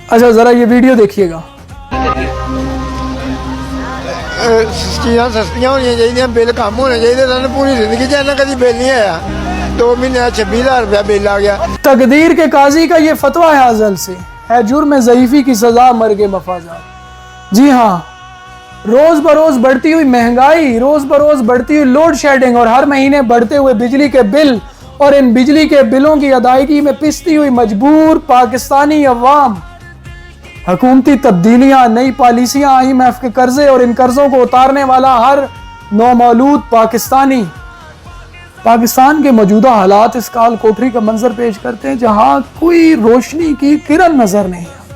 اچھا ذرا یہ ویڈیو دیکھیے گا. چیزاں سستیاں ہونی چاہیے, بل کم ہونے چاہیے. سن پوری زندگی چ کدی بل نہیں آیا. 2 مہینے 26,000 روپیہ بل آ گیا. تقدیر کے قاضی کا یہ فتویٰ ہے ازل سے, ہے جرم ضعیفی کی سزا مرگ مفازات. جی ہاں, روز بروز بڑھتی ہوئی مہنگائی, روز بروز بڑھتی ہوئی لوڈ شیڈنگ اور ہر مہینے بڑھتے ہوئے بجلی کے بل اور ان بجلی کے بلوں کی ادائیگی میں پستی ہوئی مجبور پاکستانی عوام. حکومتی تبدیلیاں, نئی پالیسیاں, IMF کے قرضے اور ان قرضوں کو اتارنے والا ہر نومولود پاکستانی. پاکستان کے موجودہ حالات اس کال کوٹری کا منظر پیش کرتے ہیں جہاں کوئی روشنی کی کرن نظر نہیں آتی.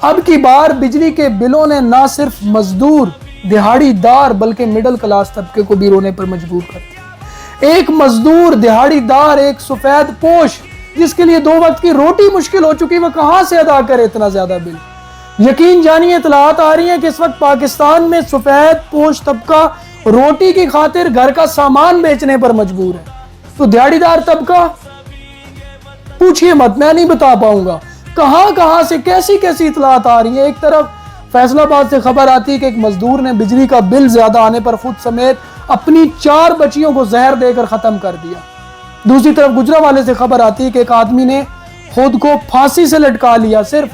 اب کی بار بجلی کے بلوں نے نہ صرف مزدور, دہاڑی دار بلکہ مڈل کلاس طبقے کو بھی رونے پر مجبور کر دیا. ایک مزدور, دہاڑی دار, ایک سفید پوش جس کے لیے 2 وقت کی روٹی مشکل ہو چکی, وہ کہاں سے ادا کرے اتنا زیادہ بل. یقین جانیے اطلاعات آ رہی ہیں کہ اس وقت پاکستان میں سفید پوش طبقہ روٹی کی خاطر گھر کا سامان بیچنے پر مجبور ہے. تو دیہڑی دار طبقہ پوچھئے مت, میں نہیں بتا پاؤں گا کہاں سے کیسی اطلاعات آ رہی ہیں. ایک طرف فیصل آباد سے خبر آتی ہے کہ ایک مزدور نے بجلی کا بل زیادہ آنے پر خود سمیت اپنی 4 بچیوں کو زہر دے کر ختم کر دیا. دوسری طرف گجرانوالے سے خبر آتی ہے کہ ایک آدمی نے خود کو پھانسی سے لٹکا لیا صرف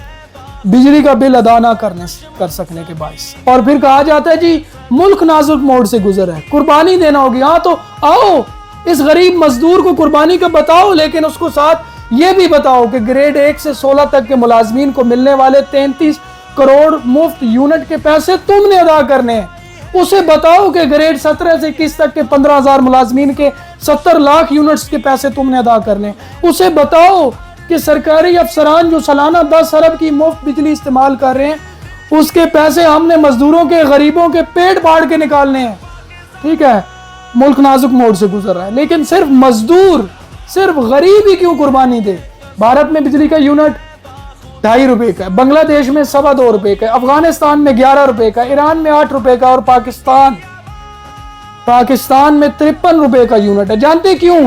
بجلی کا بل ادا نہ کر سکنے کے باعث. اور پھر کہا جاتا ہے جی ملک نازک موڑ سے گزر ہے, قربانی دینا ہوگی. ہاں تو آؤ اس غریب مزدور کو قربانی کا بتاؤ, لیکن اس کو ساتھ یہ بھی بتاؤ کہ گریڈ 1 سے 16 تک کے ملازمین کو ملنے والے 33 کروڑ مفت یونٹ کے پیسے تم نے ادا کرنے ہیں. اسے بتاؤ کہ گریڈ 17 سے 21 تک کے 15,000 ملازمین کے 70 لاکھ یونٹس کے پیسے تم نے ادا کرنے ہیں. اسے بتاؤ کہ سرکاری افسران جو سالانہ 10 ارب کی مفت بجلی استعمال کر رہے ہیں اس کے پیسے ہم نے مزدوروں کے, غریبوں کے پیٹ پاڑ کے نکالنے ہیں. ٹھیک ہے, ملک نازک موڑ سے گزر رہا ہے, لیکن صرف مزدور, صرف غریب ہی کیوں قربانی دے. بھارت میں بجلی کا یونٹ 2.5 روپے کا ہے, بنگلہ دیش میں 2.25 روپے کا ہے, افغانستان میں 11 روپے کا, ایران میں 8 روپے کا, اور پاکستان میں 53 روپے کا یونٹ ہے. جانتے کیوں؟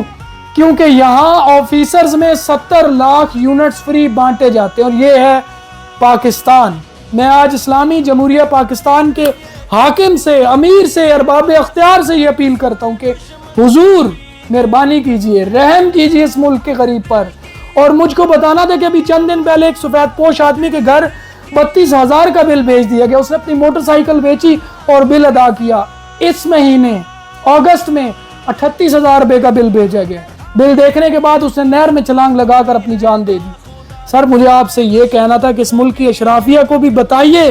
کیونکہ یہاں آفیسرز میں 70 لاکھ یونٹس فری بانٹے جاتے ہیں. اور یہ ہے پاکستان. میں آج اسلامی جمہوریہ پاکستان کے حاکم سے, امیر سے, ارباب اختیار سے یہ اپیل کرتا ہوں کہ حضور مہربانی کیجئے, رحم کیجئے اس ملک کے غریب پر. اور مجھ کو بتانا تھا کہ ابھی چند دن پہلے ایک سفید پوش آدمی کے گھر 32,000 کا بل بھیج دیا گیا. اس نے اپنی موٹر سائیکل بیچی اور بل ادا کیا. اس مہینے اگست میں 38,000 روپے کا بل بھیجا گیا. بل دیکھنے کے بعد اس نے نہر میں چھلانگ لگا کر اپنی جان دے دی. سر مجھے آپ سے یہ کہنا تھا کہ اس ملک کی اشرافیہ کو بھی بتائیے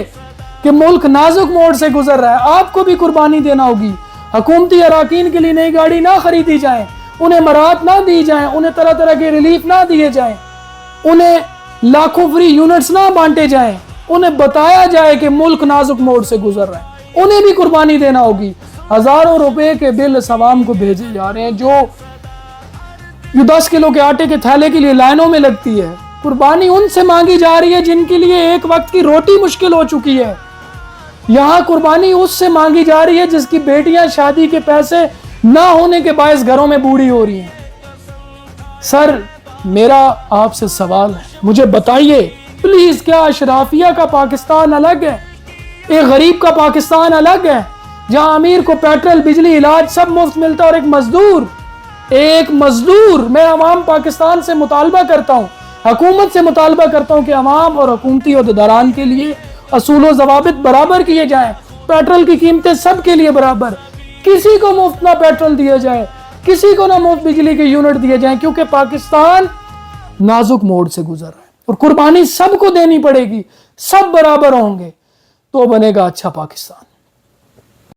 کہ ملک نازک موڑ سے گزر رہا ہے, آپ کو بھی قربانی دینا ہوگی. حکومتی اراکین کے لیے نئی گاڑی نہ خریدی جائیں, انہیں مراحت نہ دی جائیں, انہیں طرح طرح کے ریلیف نہ دیے جائیں, انہیں لاکھوں فری یونٹس نہ بانٹے جائیں. انہیں بتایا جائے کہ ملک نازک موڑ سے گزر رہا ہے, انہیں بھی قربانی دینا ہوگی. ہزاروں روپے کے بل عوام کو بھیجے جا رہے ہیں جو 10 کلو کے آٹے کے تھیلے کے لیے لائنوں میں لگتی ہے. قربانی ان سے مانگی جا رہی ہے جن کے لیے ایک وقت کی روٹی مشکل ہو چکی ہے. یہاں قربانی اس سے مانگی جا رہی ہے جس کی بیٹیاں شادی کے پیسے نہ ہونے کے باعث گھروں میں بوڑھی ہو رہی ہیں. سر میرا آپ سے سوال ہے, مجھے بتائیے پلیز, کیا اشرافیہ کا پاکستان الگ ہے, ایک غریب کا پاکستان الگ ہے جہاں امیر کو پیٹرول, بجلی, علاج سب مفت ملتا ہے, اور ایک مزدور میں عوام پاکستان سے مطالبہ کرتا ہوں, حکومت سے مطالبہ کرتا ہوں کہ عوام اور حکومتی عہدیداران کے لیے اصول و ضوابط برابر کیے جائیں. پیٹرول کی قیمتیں سب کے لیے برابر, کسی کو مفت نہ پیٹرول دیا جائے, کسی کو نہ مفت بجلی کے یونٹ دیے جائیں, کیونکہ پاکستان نازک موڑ سے گزر رہا ہے اور قربانی سب کو دینی پڑے گی. سب برابر ہوں گے تو بنے گا اچھا پاکستان.